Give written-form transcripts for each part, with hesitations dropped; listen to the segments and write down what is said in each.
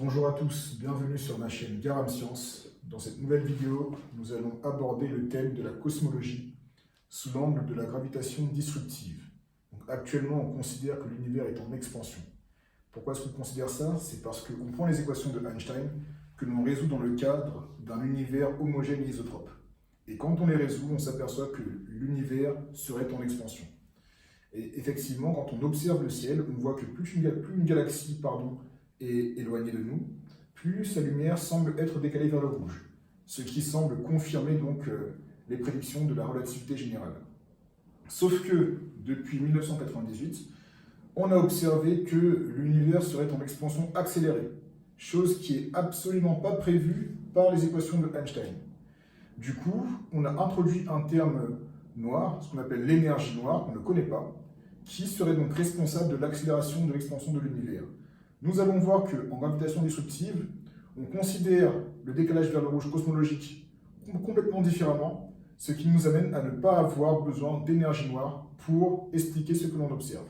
Bonjour à tous, bienvenue sur ma chaîne Garam Science. Dans cette nouvelle vidéo, nous allons aborder le thème de la cosmologie sous l'angle de la gravitation disruptive. Donc, actuellement, on considère que l'univers est en expansion. Pourquoi est-ce qu'on considère ça? C'est parce qu'on prend les équations de Einstein que l'on résout dans le cadre d'un univers homogène et isotrope. Et quand on les résout, on s'aperçoit que l'univers serait en expansion. Et effectivement, quand on observe le ciel, on voit que plus une galaxie est éloignée de nous, plus sa lumière semble être décalée vers le rouge, ce qui semble confirmer donc les prédictions de la relativité générale. Sauf que, depuis 1998, on a observé que l'univers serait en expansion accélérée, chose qui n'est absolument pas prévue par les équations de Einstein. Du coup, on a introduit un terme noir, ce qu'on appelle l'énergie noire, qu'on ne connaît pas, qui serait donc responsable de l'accélération de l'expansion de l'univers. Nous allons voir qu'en gravitation disruptive, on considère le décalage vers le rouge cosmologique complètement différemment, ce qui nous amène à ne pas avoir besoin d'énergie noire pour expliquer ce que l'on observe.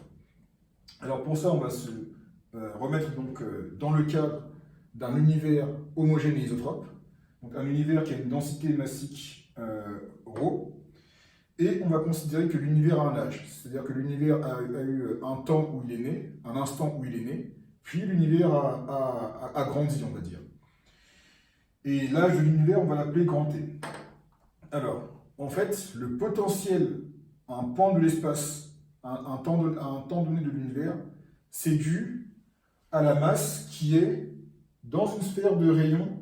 Alors pour ça, on va se remettre donc dans le cadre d'un univers homogène et isotrope, donc un univers qui a une densité massique ρ, et on va considérer que l'univers a un âge, c'est-à-dire que l'univers a eu un temps où il est né, un instant où il est né, puis l'univers a grandi, on va dire. Et l'âge de l'univers, on va l'appeler grand T. Alors, en fait, le potentiel à un point de l'espace, à un temps donné de l'univers, c'est dû à la masse qui est dans une sphère de rayon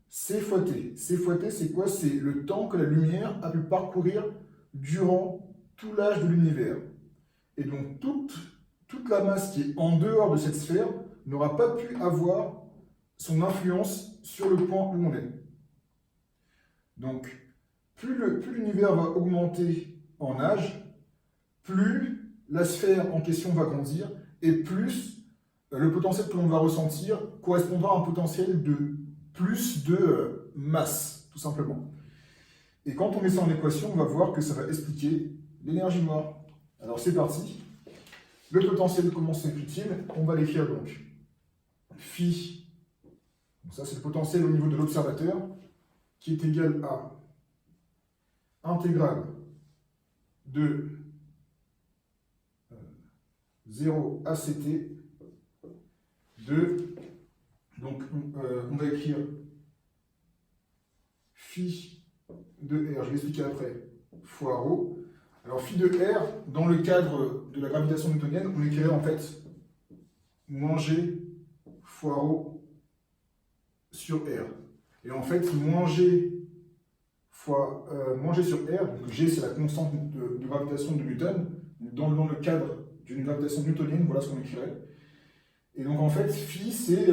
C fois T. C fois T, c'est quoi? C'est le temps que la lumière a pu parcourir durant tout l'âge de l'univers. Et donc, toute la masse qui est en dehors de cette sphère n'aura pas pu avoir son influence sur le point où on est. Donc, plus l'univers va augmenter en âge, plus la sphère en question va grandir, et plus le potentiel que l'on va ressentir correspondra à un potentiel de plus de masse, tout simplement. Et quand on met ça en équation, on va voir que ça va expliquer l'énergie noire. Alors c'est parti. Le potentiel, comment s'écrit-il? On va l'écrire donc phi, donc ça c'est le potentiel au niveau de l'observateur, qui est égal à intégrale de 0 à ct de, donc on va écrire phi de r, je vais expliquer après, fois ρ. Alors phi de r, dans le cadre de la gravitation newtonienne, on écrirait en fait moins g fois ρ sur r. Et en fait, moins g sur r, donc g c'est la constante de gravitation de Newton, dans le cadre d'une gravitation newtonienne, voilà ce qu'on écrirait. Et donc en fait, phi c'est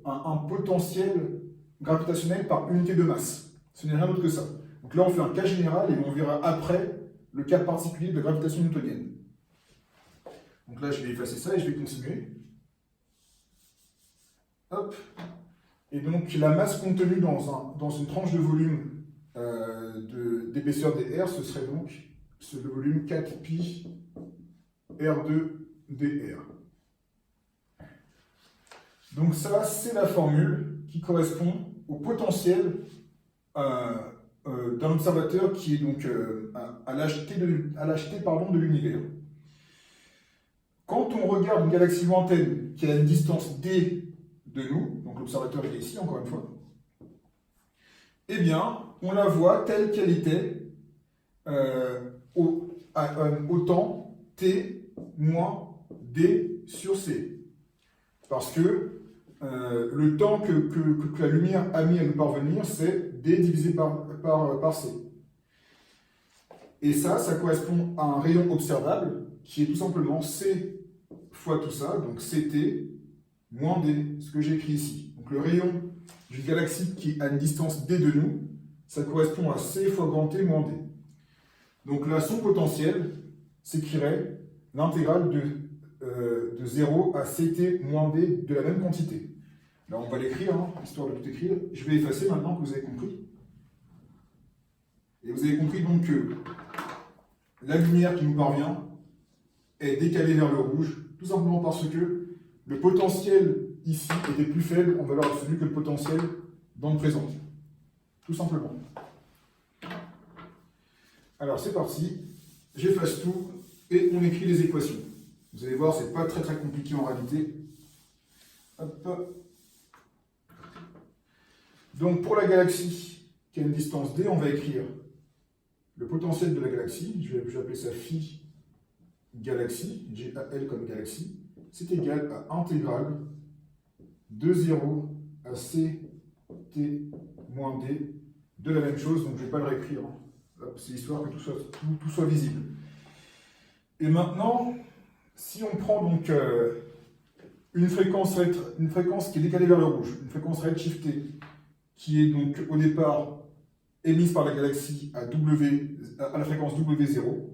un potentiel gravitationnel par unité de masse. Ce n'est rien d'autre que ça. Donc là on fait un cas général et on verra après le cas particulier de gravitation newtonienne. Donc là je vais effacer ça et je vais continuer. Hop. Et donc la masse contenue dans une tranche de volume d'épaisseur dr, ce serait donc le volume 4pi R2 dr. Donc ça, c'est la formule qui correspond au potentiel d'un observateur qui est donc à l'âge t de l'univers. Quand on regarde une galaxie lointaine qui a une distance d de nous, donc l'observateur est ici encore une fois, eh bien, on la voit telle qu'elle était au temps t moins d sur c. Parce que le temps que la lumière a mis à nous parvenir, c'est d divisé par c. Et ça correspond à un rayon observable qui est tout simplement c fois tout ça, donc ct moins d, ce que j'ai écrit ici. Donc le rayon d'une galaxie qui a une distance d de nous, ça correspond à c fois grand T moins d. Donc là, son potentiel s'écrirait l'intégrale de 0 à ct moins d de la même quantité. Là, on va l'écrire, hein, histoire de tout écrire. Je vais effacer maintenant que vous avez compris. Et vous avez compris donc que la lumière qui nous parvient est décalée vers le rouge, tout simplement parce que le potentiel ici, était plus faible en valeur absolue que le potentiel dans le présent. Tout simplement. Alors c'est parti, j'efface tout et on écrit les équations. Vous allez voir, c'est pas très compliqué en réalité. Hop. Donc pour la galaxie qui a une distance d, on va écrire le potentiel de la galaxie, je vais appeler ça phi galaxie, j'ai L comme galaxie, c'est égal à intégrale de 0 à ct moins d de la même chose, donc je ne vais pas le réécrire. C'est histoire que tout soit visible. Et maintenant, si on prend donc une fréquence qui est décalée vers le rouge, une fréquence redshifted, qui est donc au départ émise par la galaxie à la fréquence W0.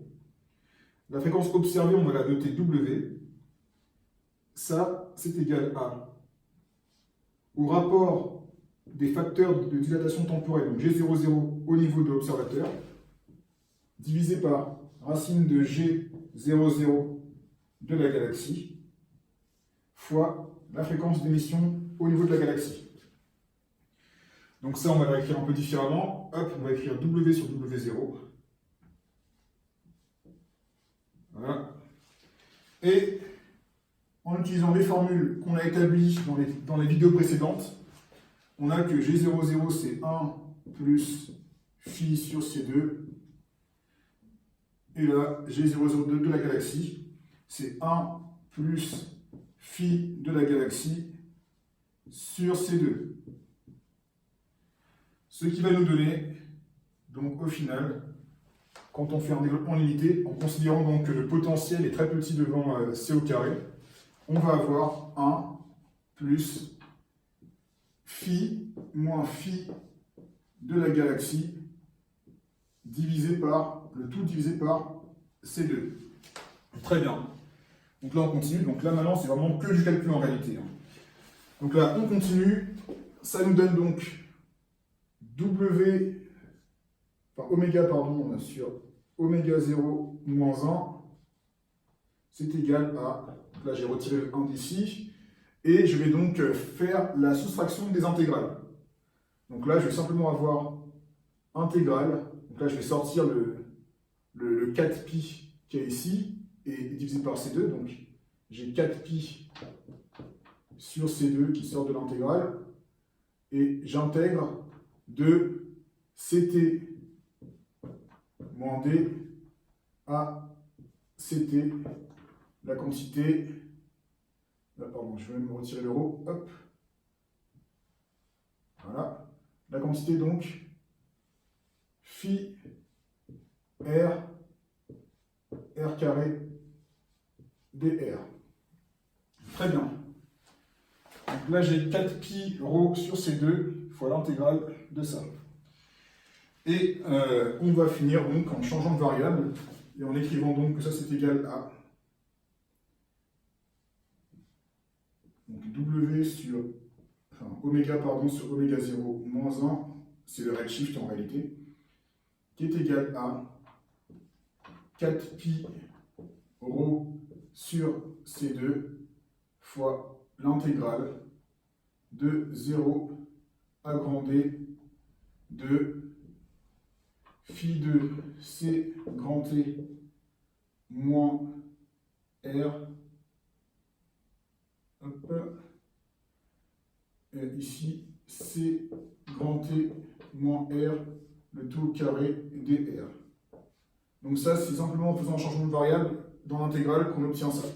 La fréquence observée, on va la noter W. Ça, c'est égal au rapport des facteurs de dilatation temporelle, donc G00 au niveau de l'observateur, divisé par racine de G00 de la galaxie, fois la fréquence d'émission au niveau de la galaxie. Donc ça, on va l'écrire un peu différemment. Hop, on va écrire W sur W0. Voilà. Et en utilisant les formules qu'on a établies dans les vidéos précédentes, on a que G00 c'est 1 plus phi sur C2. Et là, G002 de la galaxie, c'est 1 plus phi de la galaxie sur C2. Ce qui va nous donner, donc au final, quand on fait un développement limité, en considérant donc que le potentiel est très petit devant C au carré, on va avoir 1 plus phi moins phi de la galaxie divisé par, le tout divisé par C2. Très bien. Donc là on continue, donc là maintenant c'est vraiment que du calcul en réalité. Donc là on continue, ça nous donne donc oméga sur oméga 0 moins 1, c'est égal à, là j'ai retiré le 1 d'ici, et je vais donc faire la soustraction des intégrales. Donc là je vais simplement avoir intégrale, donc là je vais sortir le 4pi qui est ici, et divisé par C2, donc j'ai 4pi sur C2 qui sort de l'intégrale, et j'intègre de Ct moins d à Ct, la quantité, là, pardon, je vais même retirer l'euro, hop, voilà, la quantité donc, phi r carré dr. Très bien. Donc là j'ai 4pi rho sur C2 fois l'intégrale de ça. Et on va finir donc en changeant de variable et en écrivant donc que ça c'est égal à donc W sur oméga sur oméga 0 moins 1, c'est le redshift en réalité, qui est égal à 4pi rho sur C2 fois l'intégrale de 0 à grand D de phi de C grand T moins R, hop, et ici C grand T moins R, le tout au carré dr. Donc ça, c'est simplement en faisant un changement de variable dans l'intégrale qu'on obtient ça.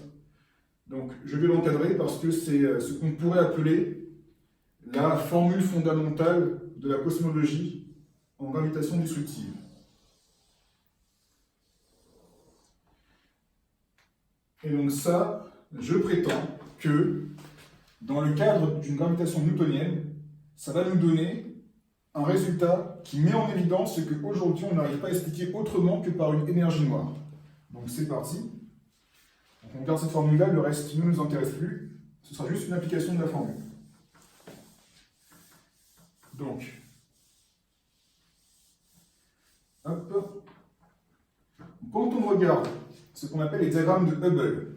Donc je vais l'encadrer parce que c'est ce qu'on pourrait appeler la formule fondamentale de la cosmologie en gravitation disruptive. Et donc ça, je prétends que dans le cadre d'une gravitation newtonienne, ça va nous donner un résultat qui met en évidence ce qu'aujourd'hui on n'arrive pas à expliquer autrement que par une énergie noire. Donc c'est parti. Donc on garde cette formule-là, le reste ne nous intéresse plus. Ce sera juste une application de la formule. Donc, hop. Quand on regarde ce qu'on appelle les diagrammes de Hubble,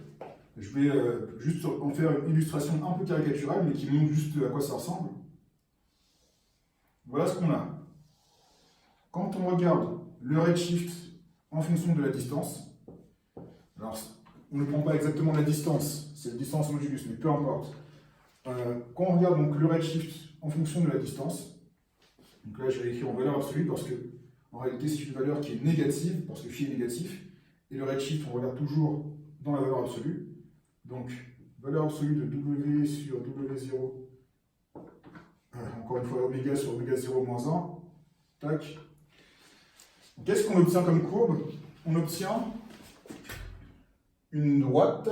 Je vais juste en faire une illustration un peu caricaturale, mais qui montre juste à quoi ça ressemble. Voilà ce qu'on a. Quand on regarde le redshift en fonction de la distance, alors on ne prend pas exactement la distance, c'est la distance modulus, mais peu importe. Quand on regarde donc le redshift en fonction de la distance, donc là je vais écrire en valeur absolue parce que en réalité c'est une valeur qui est négative, parce que phi est négatif, et le redshift on regarde toujours dans la valeur absolue. Donc valeur absolue de W sur W0, encore une fois oméga sur oméga 0 moins 1, tac. Qu'est-ce qu'on obtient comme courbe? On obtient une droite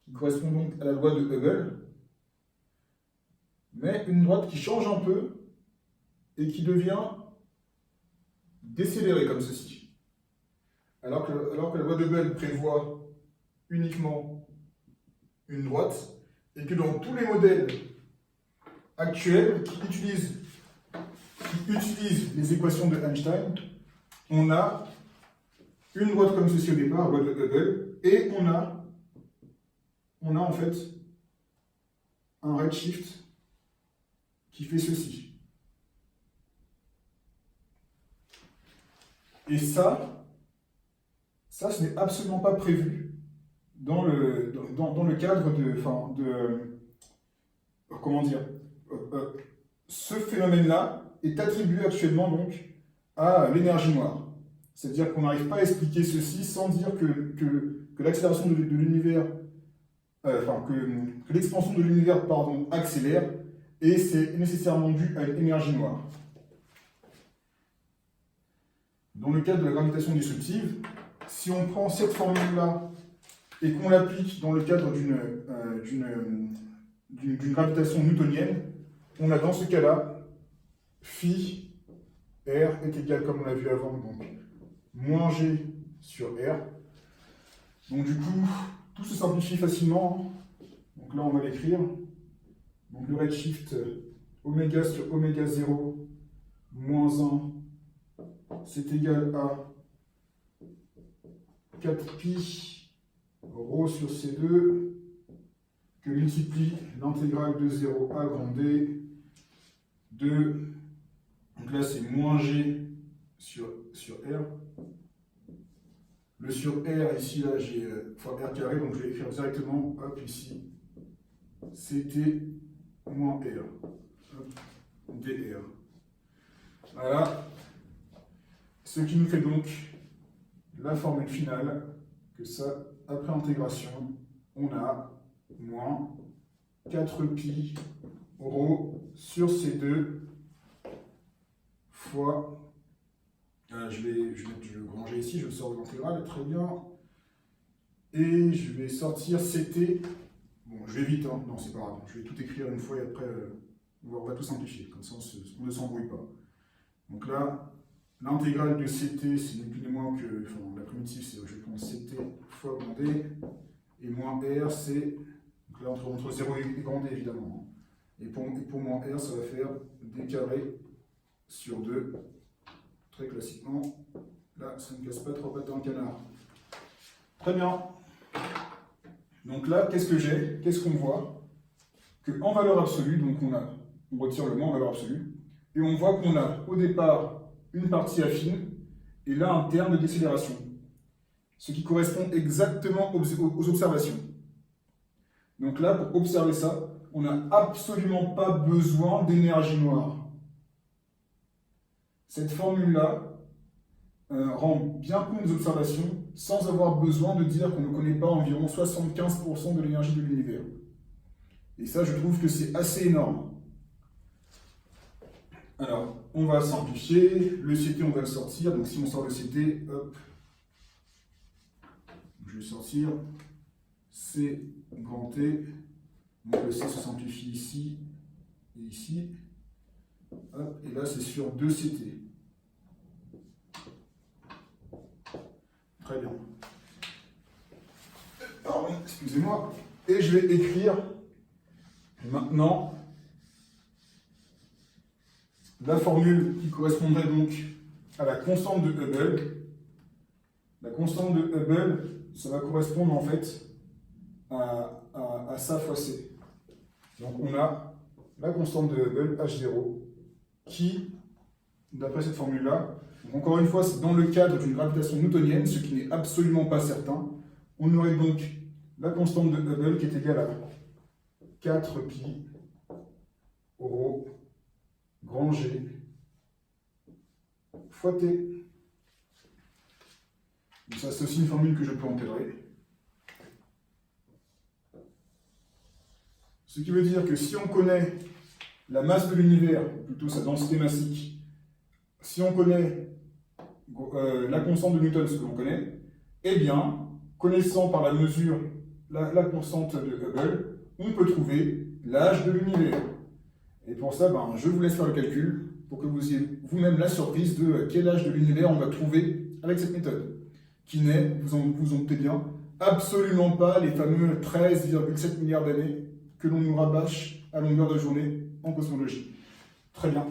qui correspond donc à la loi de Hubble, mais une droite qui change un peu et qui devient décélérée comme ceci. Alors que la loi de Hubble prévoit uniquement une droite, et que dans tous les modèles actuels qui utilisent les équations de Einstein, on a une droite comme ceci au départ, loi de Hubble, et on a en fait un redshift qui fait ceci. Et ça ce n'est absolument pas prévu dans le cadre comment dire, ce phénomène-là est attribué actuellement donc à l'énergie noire. C'est-à-dire qu'on n'arrive pas à expliquer ceci sans dire que l'accélération de l'univers, que l'expansion de l'univers, accélère, et c'est nécessairement dû à l'énergie noire. Dans le cadre de la gravitation disruptive, si on prend cette formule-là et qu'on l'applique dans le cadre d'une gravitation newtonienne, on a dans ce cas-là, phi R est égal, comme on l'a vu avant, donc moins G sur R. Donc du coup, tout se simplifie facilement. Donc là, on va l'écrire. Donc le redshift oméga sur oméga 0 moins 1, c'est égal à 4 pi rho sur C2 que multiplie l'intégrale de 0 à grand D de, donc là c'est moins G sur R. Le sur R, ici, là, j'ai R carré, donc je vais écrire directement, hop, ici, CT moins R, hop, DR. Voilà. Ce qui nous fait donc la formule finale, que ça, après intégration, on a moins 4 pi rho sur C2 fois, je vais mettre le grand G ici, je sors de l'intégrale, très bien, et je vais sortir CT, bon je vais vite, hein. Non c'est pas grave, je vais tout écrire une fois et après on va tout simplifier, comme ça on ne s'embrouille pas. Donc là, l'intégrale de CT, c'est ni plus ni moins que, la primitive, c'est, je vais prendre CT fois grand D, et moins R, c'est, donc là entre 0 et grand D évidemment, hein. Et pour moins R, ça va faire D carré sur 2, très classiquement. Là, ça ne casse pas trop pattes dans le canard. Très bien. Donc là, qu'est-ce que j'ai? Qu'est-ce qu'on voit? Qu'en valeur absolue, donc on retire le moins en valeur absolue, et on voit qu'on a au départ une partie affine, et là un terme de décélération, ce qui correspond exactement aux observations. Donc là, pour observer ça, on n'a absolument pas besoin d'énergie noire. Cette formule-là rend bien compte des observations sans avoir besoin de dire qu'on ne connaît pas environ 75% de l'énergie de l'univers. Et ça, je trouve que c'est assez énorme. Alors, on va simplifier. Le CT, on va le sortir. Donc, si on sort le CT, hop, je vais sortir C grand T. Donc, le C se simplifie ici et ici. Hop, et là, c'est sur 2 CT. Très bien. Pardon, excusez-moi. Et je vais écrire maintenant la formule qui correspondrait donc à la constante de Hubble. La constante de Hubble, ça va correspondre en fait à ça fois C. Donc on a la constante de Hubble, H0, qui, d'après cette formule-là, encore une fois, c'est dans le cadre d'une gravitation newtonienne, ce qui n'est absolument pas certain. On aurait donc la constante de Hubble qui est égale à 4pi rho grand G fois T. Donc ça, c'est aussi une formule que je peux encadrer. Ce qui veut dire que si on connaît la masse de l'univers, ou plutôt sa densité massique, si on connaît la constante de Newton, ce que l'on connaît, eh bien, connaissant par la mesure la constante de Hubble, on peut trouver l'âge de l'univers. Et pour ça, je vous laisse faire le calcul pour que vous ayez vous-même la surprise de quel âge de l'univers on va trouver avec cette méthode, qui n'est, vous en doutez bien, absolument pas les fameux 13,7 milliards d'années que l'on nous rabâche à longueur de journée en cosmologie. Très bien.